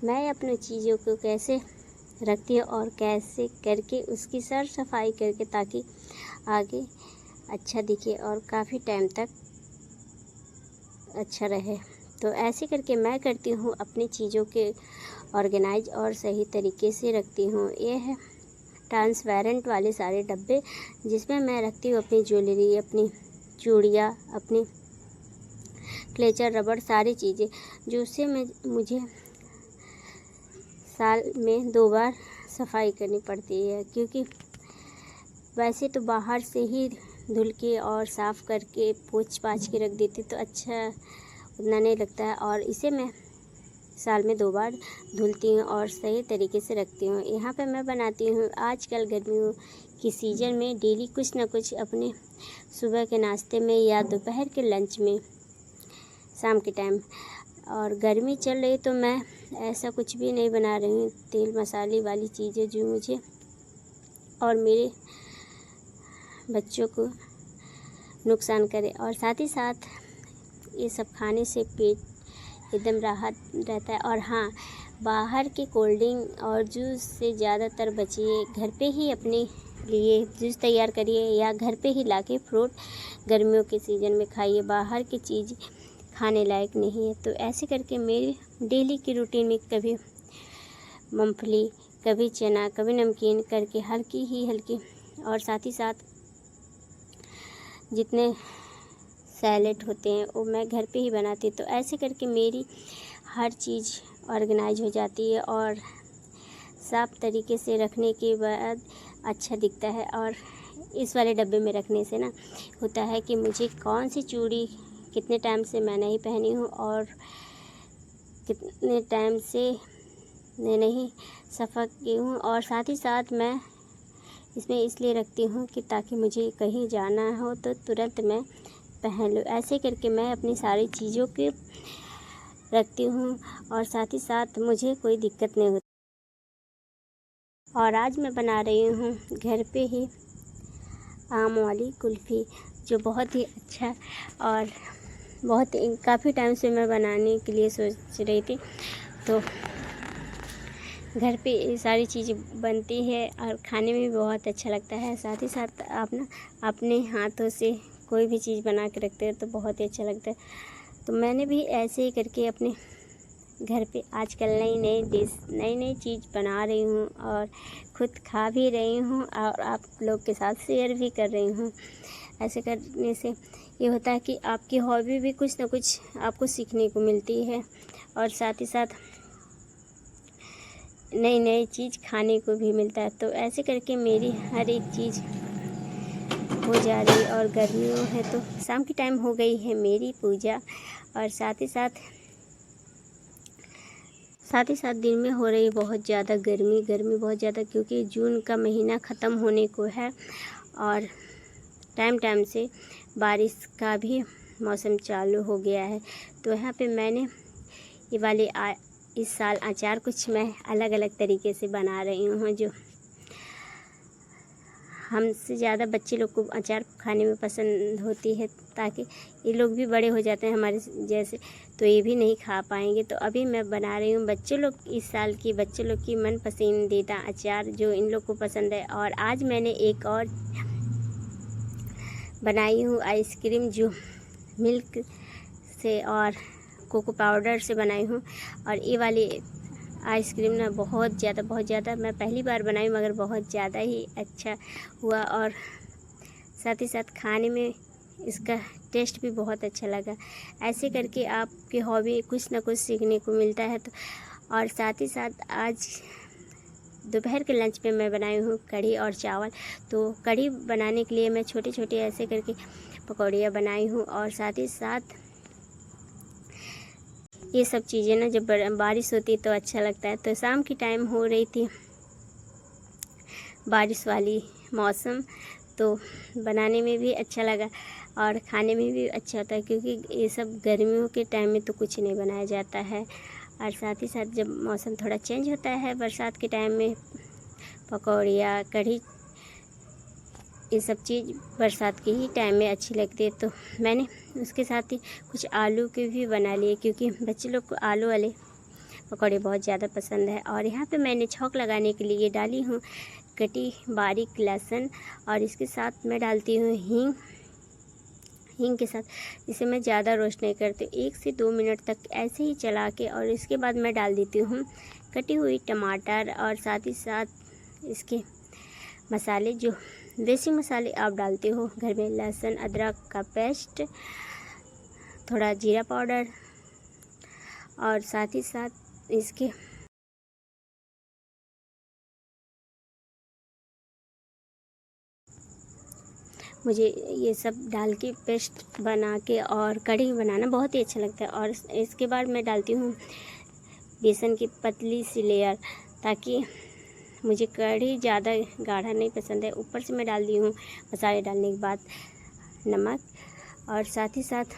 मैं अपनी चीज़ों को कैसे रखती हूँ और कैसे करके उसकी सर सफाई करके ताकि आगे अच्छा दिखे और काफ़ी टाइम तक अच्छा रहे। तो ऐसे करके मैं करती हूँ, अपनी चीज़ों के ऑर्गेनाइज और सही तरीके से रखती हूँ। ये है ट्रांसपेरेंट वाले सारे डब्बे जिसमें मैं रखती हूँ अपनी ज्वेलरी, अपनी चूड़ियाँ, अपनी क्लेचर, रबड़, सारी चीज़ें जो उससे मुझे साल में 2 बार सफाई करनी पड़ती है, क्योंकि वैसे तो बाहर से ही धुल के और साफ़ करके पोंछ पाछ के रख देती तो अच्छा उतना नहीं लगता है, और इसे मैं साल में 2 बार धुलती हूँ और सही तरीके से रखती हूँ। यहाँ पे मैं बनाती हूँ आजकल गर्मियों की सीज़न में डेली कुछ ना कुछ अपने सुबह के नाश्ते में या दोपहर के लंच में, शाम के टाइम। और गर्मी चल रही तो मैं ऐसा कुछ भी नहीं बना रही हूँ तेल मसाले वाली चीज़ें जो मुझे और मेरे बच्चों को नुकसान करे। और साथ ही साथ ये सब खाने से पेट एकदम राहत रहता है। और हाँ, बाहर के कोल्ड ड्रिंक और जूस से ज़्यादातर बचिए। घर पे ही अपने लिए जूस तैयार करिए या घर पे ही लाके फ्रूट गर्मियों के सीज़न में खाइए। बाहर की चीज़ खाने लायक नहीं है। तो ऐसे करके मेरी डेली की रूटीन में कभी मूंगफली, कभी चना, कभी नमकीन करके हल्की और साथ ही साथ जितने सैलेड होते हैं वो मैं घर पे ही बनाती हूँ। तो ऐसे करके मेरी हर चीज़ ऑर्गेनाइज हो जाती है और साफ़ तरीके से रखने के बाद अच्छा दिखता है। और इस वाले डब्बे में रखने से ना होता है कि मुझे कौन सी चूड़ी कितने टाइम से मैं नहीं पहनी हूँ और कितने टाइम से मैं नहीं सफ़ा की हूँ। और साथ ही साथ मैं इसमें इसलिए रखती हूँ कि ताकि मुझे कहीं जाना हो तो तुरंत मैं पहन लूँ। ऐसे करके मैं अपनी सारी चीज़ों के रखती हूँ और साथ ही साथ मुझे कोई दिक्कत नहीं होती। और आज मैं बना रही हूँ घर पे ही आम वाली कुल्फ़ी, जो बहुत ही अच्छा और बहुत ही काफ़ी टाइम से मैं बनाने के लिए सोच रही थी। तो घर पे ये सारी चीज़ें बनती है और खाने में भी बहुत अच्छा लगता है। साथ ही साथ आप ना अपने हाथों से कोई भी चीज़ बना के रखते हैं तो बहुत ही अच्छा लगता है। तो मैंने भी ऐसे ही करके अपने घर पे आजकल नई नई चीज़ बना रही हूँ और खुद खा भी रही हूँ और आप लोग के साथ शेयर भी कर रही हूँ। ऐसे करने से ये होता है कि आपकी हॉबी भी कुछ ना कुछ आपको सीखने को मिलती है और साथ ही साथ नई चीज़ खाने को भी मिलता है। तो ऐसे करके मेरी हर एक चीज़ हो जा रही। और गर्मियों है तो शाम की टाइम हो गई है मेरी पूजा, और साथ ही साथ दिन में हो रही बहुत ज़्यादा गर्मी बहुत ज़्यादा, क्योंकि जून का महीना ख़त्म होने को है और टाइम से बारिश का भी मौसम चालू हो गया है। तो यहाँ पे मैंने ये वाले इस साल अचार कुछ मैं अलग तरीके से बना रही हूँ, जो हमसे ज़्यादा बच्चे लोग को अचार खाने में पसंद होती है, ताकि ये लोग भी बड़े हो जाते हैं हमारे जैसे तो ये भी नहीं खा पाएंगे। तो अभी मैं बना रही हूँ बच्चे लोग, इस साल की बच्चे लोग की मन पसंदीदा अचार जो इन लोग को पसंद है। और आज मैंने एक और बनाई हूँ आइसक्रीम, जो मिल्क से और कोको पाउडर से बनाई हूँ। और ये वाली आइसक्रीम ना बहुत ज़्यादा मैं पहली बार बनाई, मगर बहुत ज़्यादा ही अच्छा हुआ और साथ ही साथ खाने में इसका टेस्ट भी बहुत अच्छा लगा। ऐसे करके आपकी हॉबी कुछ ना कुछ सीखने को मिलता है। तो और साथ ही साथ आज दोपहर के लंच में मैं बनाई हूँ कढ़ी और चावल। तो कढ़ी बनाने के लिए मैं छोटे ऐसे करके पकौड़ियाँ बनाई हूँ। और साथ ही साथ ये सब चीज़ें ना जब बारिश होती है तो अच्छा लगता है। तो शाम की टाइम हो रही थी बारिश वाली मौसम, तो बनाने में भी अच्छा लगा और खाने में भी अच्छा होता है, क्योंकि ये सब गर्मियों के टाइम में तो कुछ नहीं बनाया जाता है। और साथ ही साथ जब मौसम थोड़ा चेंज होता है बरसात के टाइम में, पकौड़ियाँ, कढ़ी, ये सब चीज़ बरसात के ही टाइम में अच्छी लगती है। तो मैंने उसके साथ ही कुछ आलू के भी बना लिए, क्योंकि बच्चे लोग को आलू वाले पकौड़े बहुत ज़्यादा पसंद है। और यहाँ पे मैंने छौंक लगाने के लिए डाली हूँ कटी बारीक लहसुन, और इसके साथ मैं डालती हूँ हींग। हींग के साथ इसे मैं ज़्यादा रोस्ट नहीं करती, 1 से 2 मिनट तक ऐसे ही चला के, और इसके बाद मैं डाल देती हूँ कटी हुई टमाटर, और साथ ही साथ इसके मसाले, जो देसी मसाले आप डालते हो घर में, लहसुन अदरक का पेस्ट, थोड़ा जीरा पाउडर, और साथ ही साथ इसके मुझे ये सब डाल के पेस्ट बना के और कढ़ी बनाना बहुत ही अच्छा लगता है। और इसके बाद मैं डालती हूँ बेसन की पतली सी लेयर, ताकि मुझे कढ़ी ज़्यादा गाढ़ा नहीं पसंद है। ऊपर से मैं डाल दी हूँ मसाले डालने के बाद नमक, और साथ ही साथ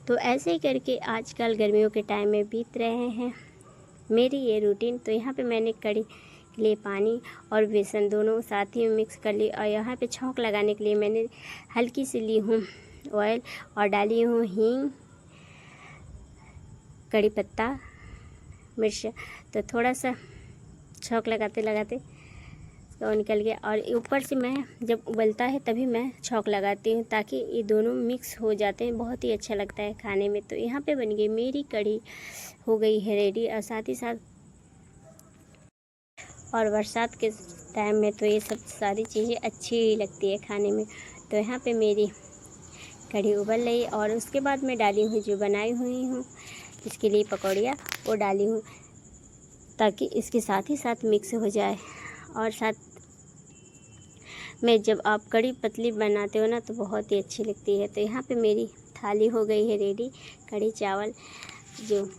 तो ऐसे ही करके आजकल गर्मियों के टाइम में बीत रहे हैं मेरी ये रूटीन। तो यहाँ पे मैंने कढ़ी के लिए पानी और बेसन दोनों साथ ही मिक्स कर ली, और यहाँ पे छौंक लगाने के लिए मैंने हल्की सी ली हूँ ऑयल, और डाली हूँ हींग, कड़ी पत्ता, मिर्च। तो थोड़ा सा छौंक लगाते लगाते तो निकल गया, और ऊपर से मैं जब उबलता है तभी मैं छौंक लगाती हूँ, ताकि ये दोनों मिक्स हो जाते हैं, बहुत ही अच्छा लगता है खाने में। तो यहाँ पे बन गई मेरी कढ़ी, हो गई है रेडी। और साथ ही साथ और बरसात के टाइम में तो ये सब सारी चीज़ें अच्छी ही लगती है खाने में। तो यहाँ पे मेरी कढ़ी उबल रही, और उसके बाद मैं डाली हूँ जो बनाई हुई हूँ इसके लिए पकौड़ियाँ, वो डाली हूँ ताकि इसके साथ ही साथ मिक्स हो जाए। और साथ में जब आप कढ़ी पतली बनाते हो ना तो बहुत ही अच्छी लगती है। तो यहाँ पे मेरी थाली हो गई है रेडी, कढ़ी चावल, जो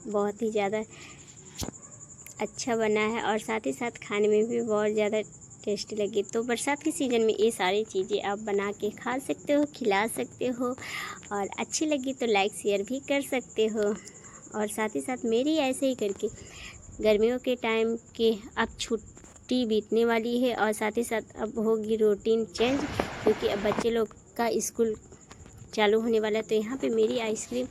बहुत ही ज़्यादा अच्छा बना है, और साथ ही साथ खाने में भी बहुत ज़्यादा टेस्टी लगी। तो बरसात के सीज़न में ये सारी चीज़ें आप बना के खा सकते हो, खिला सकते हो, और अच्छी लगी तो लाइक शेयर भी कर सकते हो। और साथ ही साथ मेरी ऐसे ही करके गर्मियों के टाइम के अब छुट्टी बीतने वाली है, और साथ ही साथ अब होगी रूटीन चेंज, क्योंकि अब बच्चे लोग का स्कूल चालू होने वाला है। तो यहाँ पे मेरी आइसक्रीम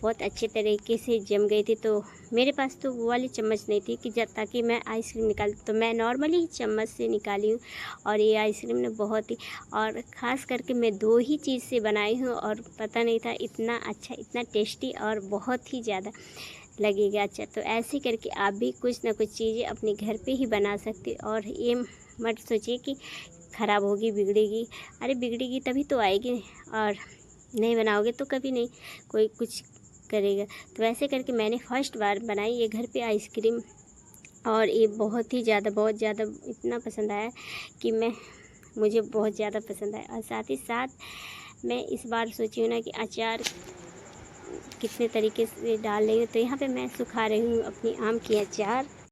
बहुत अच्छे तरीके से जम गई थी। तो मेरे पास तो वो वाली चम्मच नहीं थी कि जब ताकि मैं आइसक्रीम निकाल, तो मैं नॉर्मली ही चम्मच से निकाली हूँ। और ये आइसक्रीम ने बहुत ही, और ख़ास करके मैं 2 ही चीज़ से बनाई हूँ, और पता नहीं था इतना अच्छा, इतना टेस्टी, और बहुत ही ज़्यादा लगेगा अच्छा। तो ऐसे करके आप भी कुछ ना कुछ चीज़ें अपने घर पे ही बना सकते, और ये मत सोचिए कि ख़राब होगी, बिगड़ेगी। अरे बिगड़ेगी तभी तो आएगी, और नहीं बनाओगे तो कभी नहीं कोई कुछ करेगा। तो ऐसे करके मैंने फर्स्ट बार बनाई ये घर पे आइसक्रीम, और ये बहुत ज़्यादा इतना पसंद आया कि मुझे बहुत ज़्यादा पसंद आया। और साथ ही साथ मैं इस बार सोची हूँ ना कि अचार कितने तरीके से डाल रही हूँ। तो यहाँ पे मैं सुखा रही हूँ अपनी आम की अचार।